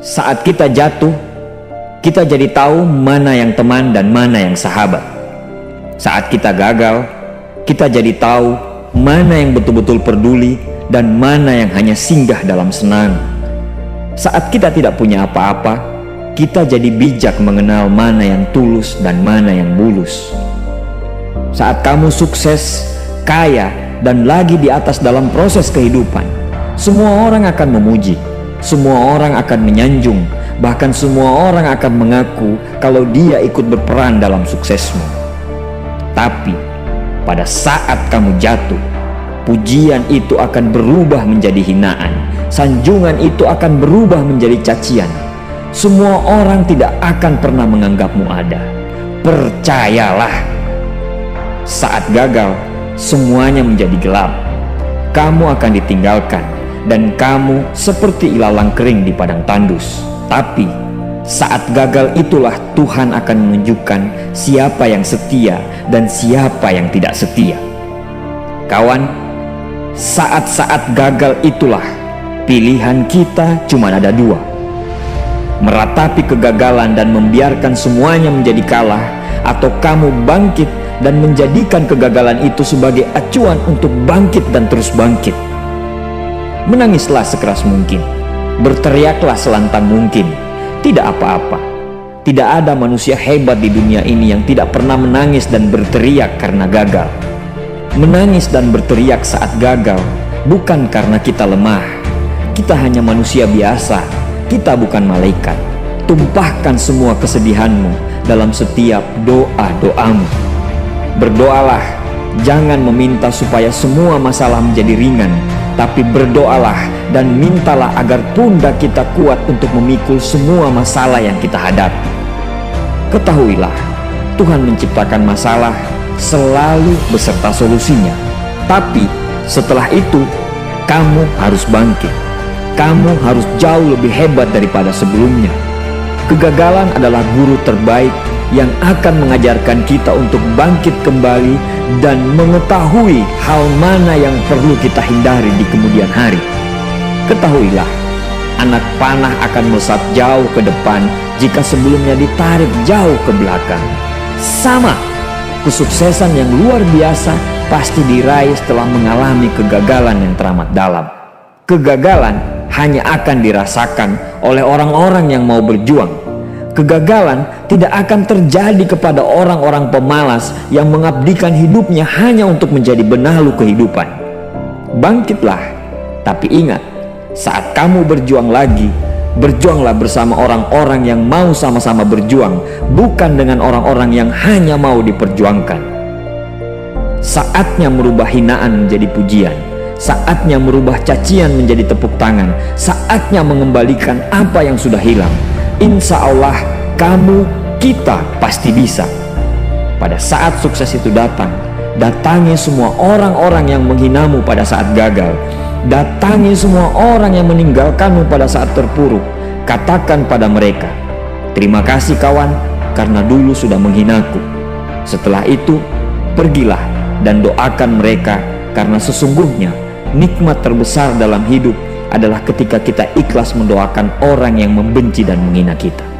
Saat kita jatuh, kita jadi tahu mana yang teman dan mana yang sahabat. Saat kita gagal, kita jadi tahu mana yang betul-betul peduli dan mana yang hanya singgah dalam senang. Saat kita tidak punya apa-apa, kita jadi bijak mengenal mana yang tulus dan mana yang bulus. Saat kamu sukses, kaya, dan lagi di atas dalam proses kehidupan, semua orang akan memuji. Semua orang akan menyanjung, bahkan semua orang akan mengaku kalau dia ikut berperan dalam suksesmu. Tapi pada saat kamu jatuh, pujian itu akan berubah menjadi hinaan, sanjungan itu akan berubah menjadi cacian. Semua orang tidak akan pernah menganggapmu ada. Percayalah, saat gagal, semuanya menjadi gelap. Kamu akan ditinggalkan, dan kamu seperti ilalang kering di padang tandus. Tapi saat gagal itulah Tuhan akan menunjukkan siapa yang setia dan siapa yang tidak setia. Kawan, saat-saat gagal itulah pilihan kita cuma ada dua: meratapi kegagalan dan membiarkan semuanya menjadi kalah, atau kamu bangkit dan menjadikan kegagalan itu sebagai acuan untuk bangkit dan terus bangkit. Menangislah sekeras mungkin, berteriaklah selantang mungkin. Tidak apa-apa. Tidak ada manusia hebat di dunia ini yang tidak pernah menangis dan berteriak karena gagal. Menangis dan berteriak saat gagal bukan karena kita lemah. Kita hanya manusia biasa. Kita bukan malaikat. Tumpahkan semua kesedihanmu dalam setiap doa-doamu. Berdoalah, jangan meminta supaya semua masalah menjadi ringan, tapi berdoalah dan mintalah agar pundak kita kuat untuk memikul semua masalah yang kita hadapi. Ketahuilah, Tuhan menciptakan masalah selalu beserta solusinya. Tapi setelah itu, kamu harus bangkit. Kamu harus jauh lebih hebat daripada sebelumnya. Kegagalan adalah guru terbaik yang akan mengajarkan kita untuk bangkit kembali dan mengetahui hal mana yang perlu kita hindari di kemudian hari. Ketahuilah, anak panah akan melesat jauh ke depan jika sebelumnya ditarik jauh ke belakang. Sama, kesuksesan yang luar biasa pasti diraih setelah mengalami kegagalan yang teramat dalam. Kegagalan hanya akan dirasakan oleh orang-orang yang mau berjuang. Kegagalan tidak akan terjadi kepada orang-orang pemalas yang mengabdikan hidupnya hanya untuk menjadi benalu kehidupan. Bangkitlah, tapi ingat, saat kamu berjuang lagi, berjuanglah bersama orang-orang yang mau sama-sama berjuang, bukan dengan orang-orang yang hanya mau diperjuangkan. Saatnya merubah hinaan menjadi pujian. Saatnya merubah cacian menjadi tepuk tangan. Saatnya mengembalikan apa yang sudah hilang. Insya Allah kamu, kita pasti bisa. Pada saat sukses itu datang, datangi semua orang-orang yang menghinamu pada saat gagal. Datangi semua orang yang meninggalkanmu pada saat terpuruk. Katakan pada mereka, terima kasih kawan, karena dulu sudah menghinaku. Setelah itu, pergilah dan doakan mereka, karena sesungguhnya nikmat terbesar dalam hidup adalah ketika kita ikhlas mendoakan orang yang membenci dan menghina kita.